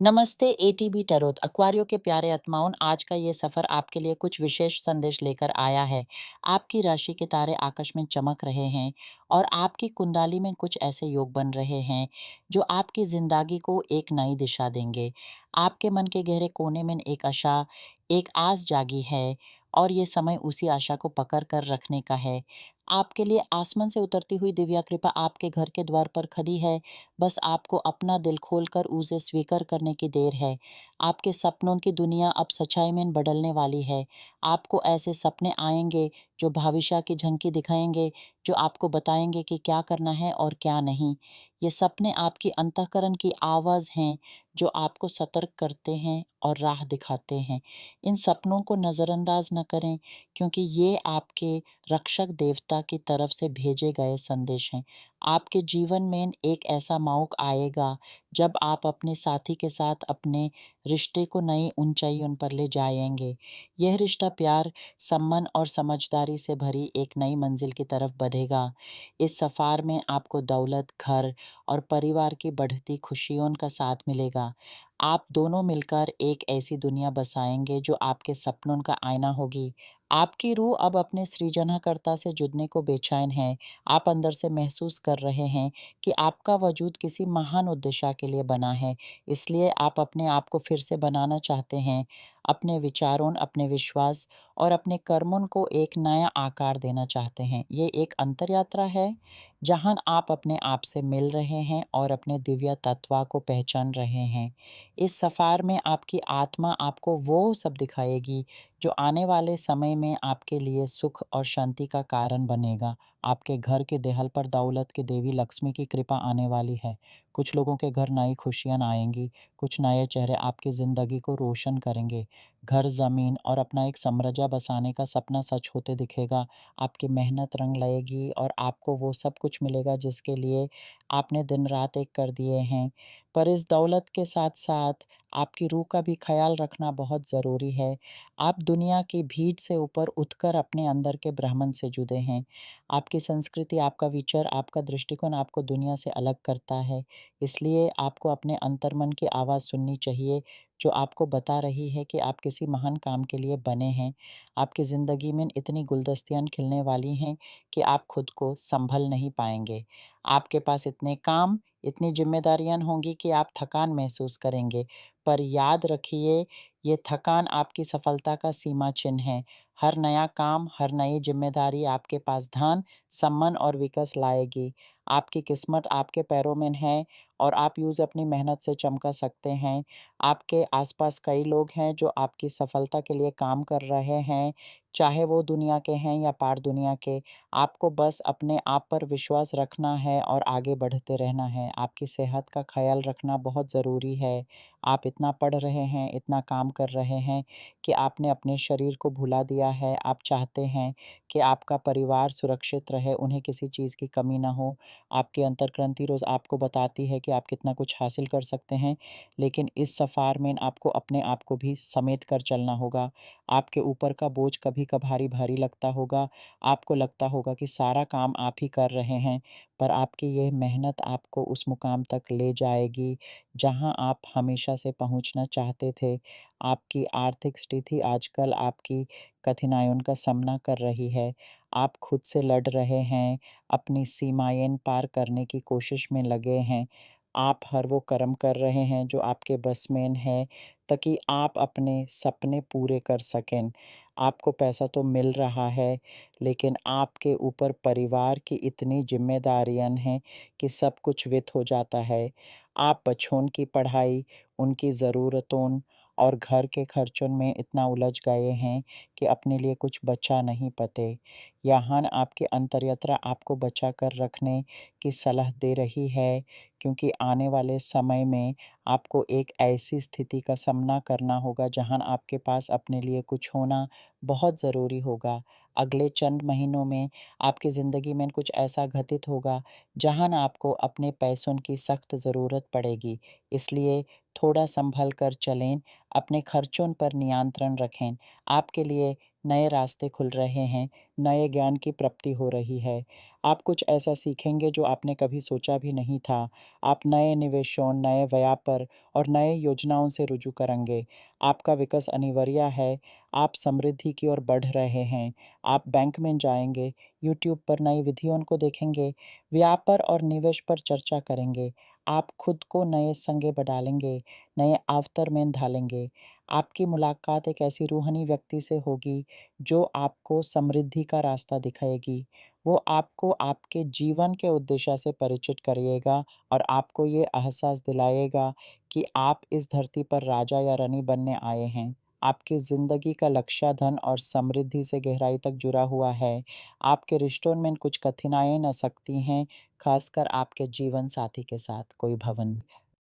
नमस्ते ATB tarot एक्वारियो के प्यारे आत्माओं, आज का ये सफ़र आपके लिए कुछ विशेष संदेश लेकर आया है। आपकी राशि के तारे आकाश में चमक रहे हैं और आपकी कुंडली में कुछ ऐसे योग बन रहे हैं जो आपकी ज़िंदगी को एक नई दिशा देंगे। आपके मन के गहरे कोने में एक आशा, एक आस जागी है और ये समय उसी आशा को पकड़ कर रखने का है। आपके लिए आसमान से उतरती हुई दिव्या कृपा आपके घर के द्वार पर खड़ी है। बस आपको अपना दिल खोलकर उसे स्वीकार करने की देर है। आपके सपनों की दुनिया अब सच्चाई में बदलने वाली है। आपको ऐसे सपने आएँगे जो भविष्य की झांकी दिखाएँगे, जो आपको बताएँगे कि क्या करना है और क्या नहीं। ये सपने आपकी अंतःकरण की आवाज़ हैं, जो आपको सतर्क करते हैं और राह दिखाते हैं। इन सपनों को नज़रअंदाज न करें, क्योंकि ये आपके रक्षक देवता की तरफ से भेजे गए संदेश हैं। आपके जीवन में एक ऐसा मौका आएगा जब आप अपने साथी के साथ अपने रिश्ते को नई ऊंचाइयों पर ले जाएंगे। यह रिश्ता प्यार, सम्मान और समझदारी से भरी एक नई मंजिल की तरफ बढ़ेगा। इस सफ़र में आपको दौलत, घर और परिवार की बढ़ती खुशियों का साथ मिलेगा। आप दोनों मिलकर एक ऐसी दुनिया बसाएंगे जो आपके सपनों का आईना होगी। आपकी रूह अब अपने सृजनकर्ता से जुड़ने को बेचैन है। आप अंदर से महसूस कर रहे हैं कि आपका वजूद किसी महान उद्देश्य के लिए बना है, इसलिए आप अपने आप को फिर से बनाना चाहते हैं। अपने विचारों, अपने विश्वास और अपने कर्मों को एक नया आकार देना चाहते हैं। ये एक अंतर यात्रा है, जहां आप अपने आप से मिल रहे हैं और अपने दिव्य तत्व को पहचान रहे हैं। इस सफ़र में आपकी आत्मा आपको वो सब दिखाएगी जो आने वाले समय में आपके लिए सुख और शांति का कारण बनेगा। आपके घर के देहल पर दौलत की देवी लक्ष्मी की कृपा आने वाली है। कुछ लोगों के घर नई खुशियाँ आएंगी, कुछ नए चेहरे आपकी ज़िंदगी को रोशन करेंगे। घर, ज़मीन और अपना एक साम्राज्य बसाने का सपना सच होते दिखेगा। आपकी मेहनत रंग लाएगी और आपको वो सब कुछ मिलेगा जिसके लिए आपने दिन रात एक कर दिए हैं। पर इस दौलत के साथ-साथ आपकी रूह का भी ख़्याल रखना बहुत ज़रूरी है। आप दुनिया की भीड़ से ऊपर उठकर अपने अंदर के ब्राह्मण से जुड़े हैं। आपकी संस्कृति, आपका विचार, आपका दृष्टिकोण आपको दुनिया से अलग करता है। इसलिए आपको अपने अंतर्मन की आवाज़ सुननी चाहिए, जो आपको बता रही है कि आप किसी महान काम के लिए बने हैं। आपकी ज़िंदगी में इतनी गुलदस्तियाँ खिलने वाली हैं कि आप खुद को सँभल नहीं पाएँगे। आपके पास इतने काम, इतनी ज़िम्मेदारियाँ होंगी कि आप थकान महसूस करेंगे। पर याद रखिए, ये थकान आपकी सफलता का सीमा चिन्ह है। हर नया काम, हर नई ज़िम्मेदारी आपके पास धन, सम्मान और विकास लाएगी। आपकी किस्मत आपके पैरों में है और आप यूँ अपनी मेहनत से चमका सकते हैं। आपके आसपास कई लोग हैं जो आपकी सफलता के लिए काम कर रहे हैं, चाहे वो दुनिया के हैं या पार दुनिया के। आपको बस अपने आप पर विश्वास रखना है और आगे बढ़ते रहना है। आपकी सेहत का ख़्याल रखना बहुत ज़रूरी है। आप इतना पढ़ रहे हैं, इतना काम कर रहे हैं कि आपने अपने शरीर को भुला दिया है। आप चाहते हैं कि आपका परिवार सुरक्षित रहे, उन्हें किसी चीज़ की कमी ना हो। आपकी अंतर्ग्रंथि रोज़ आपको बताती है कि आप कितना कुछ हासिल कर सकते हैं, लेकिन इस सफ़र में आपको अपने आप को भी समेट कर चलना होगा। आपके ऊपर का बोझ कभी-कभारी भारी लगता होगा। आपको लगता होगा कि सारा काम आप ही कर रहे हैं, पर आपकी ये मेहनत आपको उस मुकाम तक ले जाएगी, जहाँ आप हमेशा से पहुँचना चाहते थे। आपकी आर्थिक स्थिति आजकल आपकी कठिनाइयों का सामना कर रही है। आप खुद से लड़ रहे हैं, अपनी सीमाएँ पार करने की कोशिश में लगे हैं। आप हर वो कर्म कर रहे हैं जो आपके बस में है, ताकि आप अपने सपने पूरे कर सकें। आपको पैसा तो मिल रहा है, लेकिन आपके ऊपर परिवार की इतनी ज़िम्मेदारियाँ हैं कि सब कुछ व्यर्थ हो जाता है। आप बच्चों की पढ़ाई, उनकी ज़रूरतों और घर के खर्चों में इतना उलझ गए हैं कि अपने लिए कुछ बचा नहीं पाते। यहाँ आपकी अंतर्यात्रा आपको बचा कर रखने की सलाह दे रही है, क्योंकि आने वाले समय में आपको एक ऐसी स्थिति का सामना करना होगा जहाँ आपके पास अपने लिए कुछ होना बहुत ज़रूरी होगा। अगले चंद महीनों में आपकी ज़िंदगी में कुछ ऐसा घटित होगा जहाँ आपको अपने पैसों की सख्त ज़रूरत पड़ेगी। इसलिए थोड़ा संभल कर चलें, अपने खर्चों पर नियंत्रण रखें। आपके लिए नए रास्ते खुल रहे हैं, नए ज्ञान की प्राप्ति हो रही है। आप कुछ ऐसा सीखेंगे जो आपने कभी सोचा भी नहीं था। आप नए निवेशों, नए व्यापार और नए योजनाओं से रुजू करेंगे। आपका विकास अनिवार्य है। आप समृद्धि की ओर बढ़ रहे हैं। आप बैंक में जाएँगे, यूट्यूब पर नई विधियों को देखेंगे, व्यापार और निवेश पर चर्चा करेंगे। आप खुद को नए संगे डालेंगे, नए अवसर में ढालेंगे। आपकी मुलाकात एक ऐसी रूहानी व्यक्ति से होगी, जो आपको समृद्धि का रास्ता दिखाएगी। वो आपको आपके जीवन के उद्देश्य से परिचित करिएगा और आपको ये एहसास दिलाएगा कि आप इस धरती पर राजा या रानी बनने आए हैं। आपकी ज़िंदगी का लक्ष्य धन और समृद्धि से गहराई तक जुड़ा हुआ है। आपके रिश्तों में कुछ कठिनाइयाँ आ सकती हैं, खासकर आपके जीवन साथी के साथ कोई भवन।